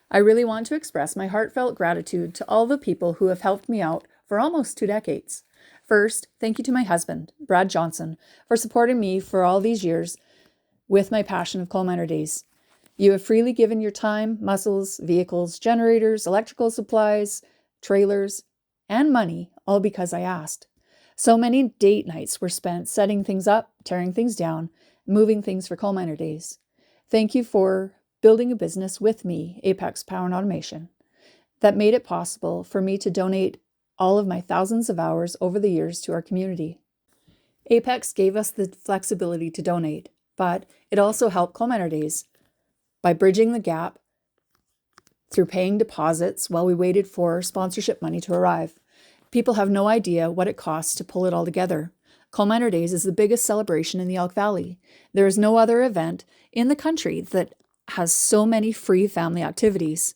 I really want to express my heartfelt gratitude to all the people who have helped me out for almost 2 decades. First, thank you to my husband, Brad Johnson, for supporting me for all these years with my passion of Coal Miner Days. You have freely given your time, muscles, vehicles, generators, electrical supplies, trailers, and money, all because I asked. So many date nights were spent setting things up, tearing things down, moving things for Coal Miner Days. Thank you for building a business with me, Apex Power and Automation, that made it possible for me to donate all of my thousands of hours over the years to our community. Apex gave us the flexibility to donate, but it also helped Coal Miner Days by bridging the gap through paying deposits while we waited for sponsorship money to arrive. People have no idea what it costs to pull it all together. Coal Miner Days is the biggest celebration in the Elk Valley. There is no other event in the country that has so many free family activities.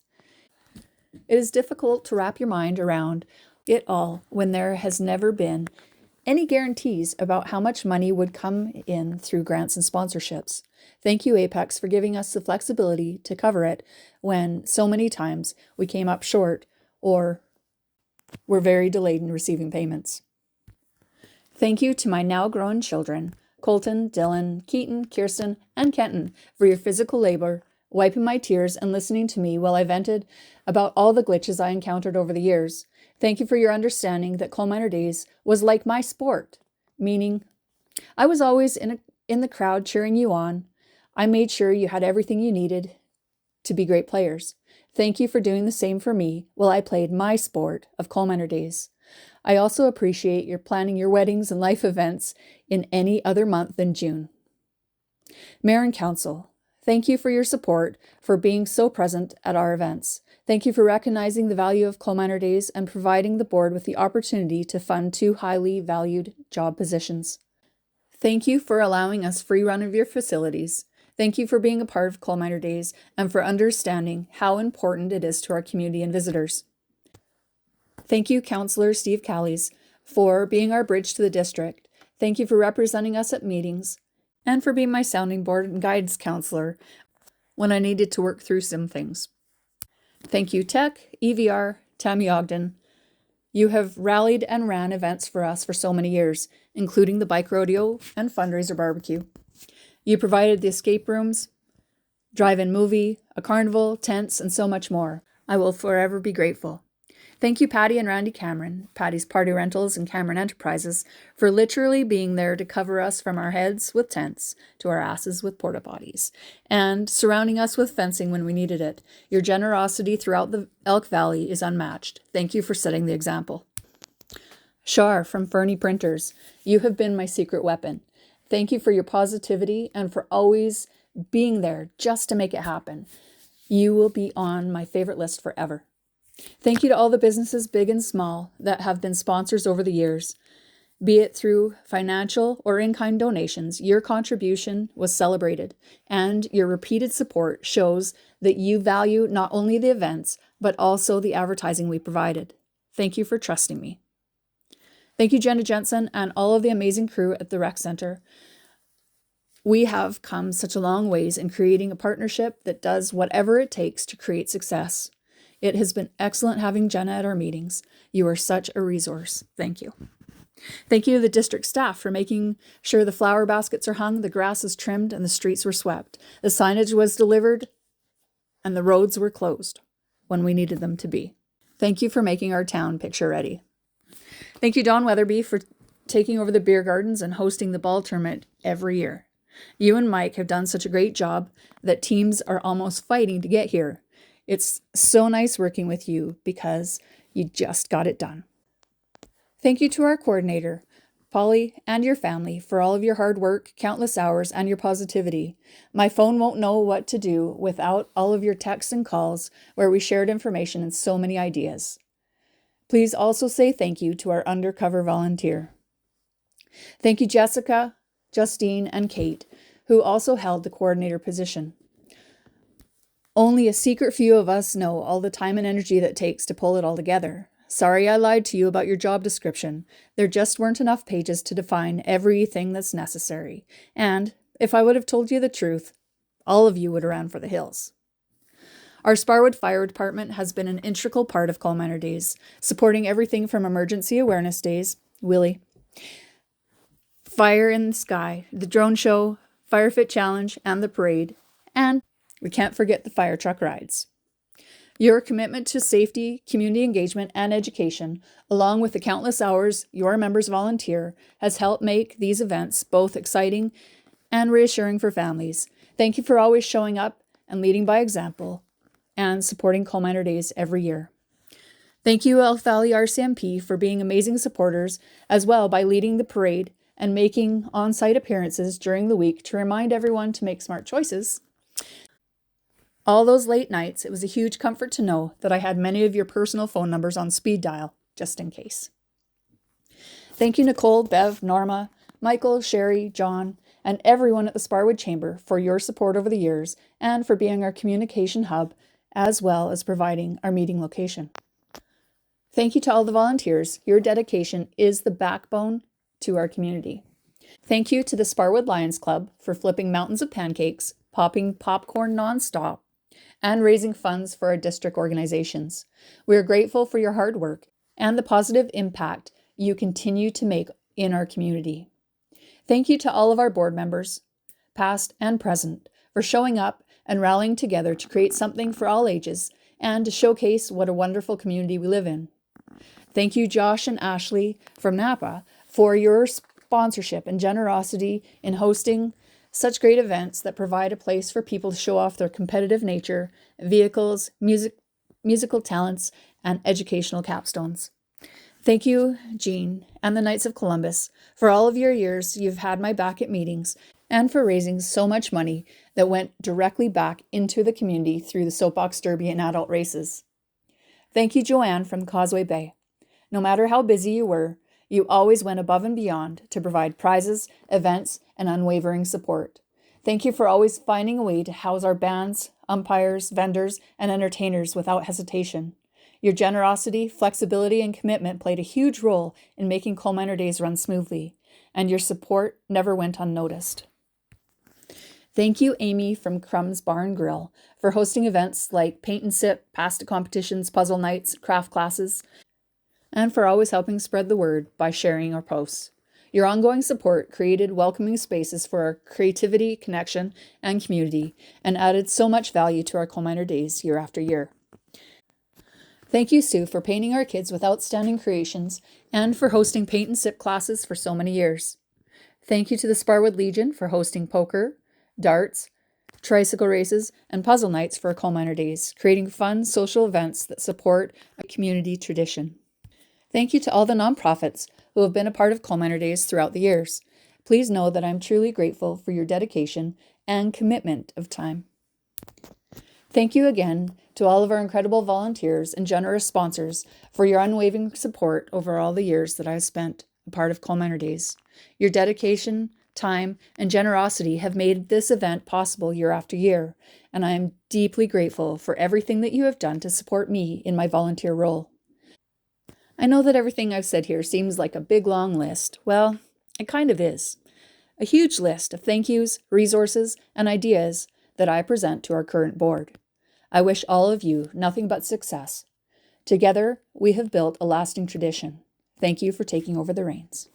It is difficult to wrap your mind around it all when there has never been any guarantees about how much money would come in through grants and sponsorships. Thank you, Apex, for giving us the flexibility to cover it when so many times we came up short or were very delayed in receiving payments. Thank you to my now grown children, Colton, Dylan, Keaton, Kirsten, and Kenton, for your physical labor, wiping my tears and listening to me while I vented about all the glitches I encountered over the years. Thank you for your understanding that Coal Miner Days was like my sport, meaning I was always in the crowd cheering you on. I made sure you had everything you needed to be great players. Thank you for doing the same for me while I played my sport of Coal Miner Days. I also appreciate your planning your weddings and life events in any other month than June. Mayor and Council, thank you for your support, for being so present at our events. Thank you for recognizing the value of Coal Miner Days and providing the board with the opportunity to fund 2 highly valued job positions. Thank you for allowing us free run of your facilities. Thank you for being a part of Coal Miner Days and for understanding how important it is to our community and visitors. Thank you, Councillor Steve Callies, for being our bridge to the district. Thank you for representing us at meetings and for being my sounding board and guidance counselor when I needed to work through some things. Thank you, Tech, EVR, Tammy Ogden. You have rallied and ran events for us for so many years, including the bike rodeo and fundraiser barbecue. You provided the escape rooms, drive-in movie, a carnival, tents, and so much more. I will forever be grateful. Thank you, Patty and Randy Cameron, Patty's Party Rentals and Cameron Enterprises, for literally being there to cover us from our heads with tents to our asses with porta potties, and surrounding us with fencing when we needed it. Your generosity throughout the Elk Valley is unmatched. Thank you for setting the example. Shar from Fernie Printers, you have been my secret weapon. Thank you for your positivity and for always being there just to make it happen. You will be on my favorite list forever. Thank you to all the businesses, big and small, that have been sponsors over the years. Be it through financial or in-kind donations, your contribution was celebrated, and your repeated support shows that you value not only the events, but also the advertising we provided. Thank you for trusting me. Thank you, Jenna Jensen, and all of the amazing crew at the Rec Center. We have come such a long ways in creating a partnership that does whatever it takes to create success. It has been excellent having Jenna at our meetings. You are such a resource. Thank you. Thank you to the district staff for making sure the flower baskets are hung, the grass is trimmed, and the streets were swept. The signage was delivered, and the roads were closed when we needed them to be. Thank you for making our town picture ready. Thank you, Don Weatherby, for taking over the beer gardens and hosting the ball tournament every year. You and Mike have done such a great job that teams are almost fighting to get here. It's so nice working with you because you just got it done. Thank you to our coordinator, Polly, and your family for all of your hard work, countless hours, and your positivity. My phone won't know what to do without all of your texts and calls where we shared information and so many ideas. Please also say thank you to our undercover volunteer. Thank you, Jessica, Justine, and Kate, who also held the coordinator position. Only a secret few of us know all the time and energy that it takes to pull it all together. Sorry I lied to you about your job description. There just weren't enough pages to define everything that's necessary. And if I would have told you the truth, all of you would have ran for the hills. Our Sparwood Fire Department has been an integral part of Coal Miner Days, supporting everything from Emergency Awareness Days, Willie, Fire in the Sky, the drone show, Firefit Challenge, and the parade, and we can't forget the fire truck rides. Your commitment to safety, community engagement, and education, along with the countless hours your members volunteer, has helped make these events both exciting and reassuring for families. Thank you for always showing up and leading by example and supporting Coal Miner Days every year. Thank you, Elk Valley RCMP, for being amazing supporters as well by leading the parade and making on-site appearances during the week to remind everyone to make smart choices. All those late nights, it was a huge comfort to know that I had many of your personal phone numbers on speed dial, just in case. Thank you, Nicole, Bev, Norma, Michael, Sherry, John, and everyone at the Sparwood Chamber for your support over the years and for being our communication hub, as well as providing our meeting location. Thank you to all the volunteers. Your dedication is the backbone to our community. Thank you to the Sparwood Lions Club for flipping mountains of pancakes, popping popcorn nonstop, and raising funds for our district organizations. We are grateful for your hard work and the positive impact you continue to make in our community. Thank you to all of our board members, past and present, for showing up and rallying together to create something for all ages and to showcase what a wonderful community we live in. Thank you, Josh and Ashley from Napa, for your sponsorship and generosity in hosting such great events that provide a place for people to show off their competitive nature, vehicles, musical talents, and educational capstones. Thank you, Jean, and the Knights of Columbus, for all of your years you've had my back at meetings and for raising so much money that went directly back into the community through the Soapbox Derby and adult races. Thank you, Joanne from Causeway Bay. No matter how busy you were, you always went above and beyond to provide prizes, events, and unwavering support. Thank you for always finding a way to house our bands, umpires, vendors, and entertainers without hesitation. Your generosity, flexibility, and commitment played a huge role in making Coal Miner Days run smoothly, and your support never went unnoticed. Thank you, Amy from Crumb's Barn Grill, for hosting events like paint and sip, pasta competitions, puzzle nights, craft classes, and for always helping spread the word by sharing our posts. Your ongoing support created welcoming spaces for our creativity, connection, and community, and added so much value to our Coal Miner Days year after year. Thank you, Sue, for painting our kids with outstanding creations and for hosting paint and sip classes for so many years. Thank you to the Sparwood Legion for hosting poker, darts, tricycle races, and puzzle nights for our Coal Miner Days, creating fun social events that support a community tradition. Thank you to all the nonprofits who have been a part of Coal Miner Days throughout the years. Please know that I'm truly grateful for your dedication and commitment of time. Thank you again to all of our incredible volunteers and generous sponsors for your unwavering support over all the years that I've spent a part of Coal Miner Days. Your dedication, time, and generosity have made this event possible year after year, and I am deeply grateful for everything that you have done to support me in my volunteer role. I know that everything I've said here seems like a big long list. Well, it kind of is. A huge list of thank yous, resources, and ideas that I present to our current board. I wish all of you nothing but success. Together, we have built a lasting tradition. Thank you for taking over the reins.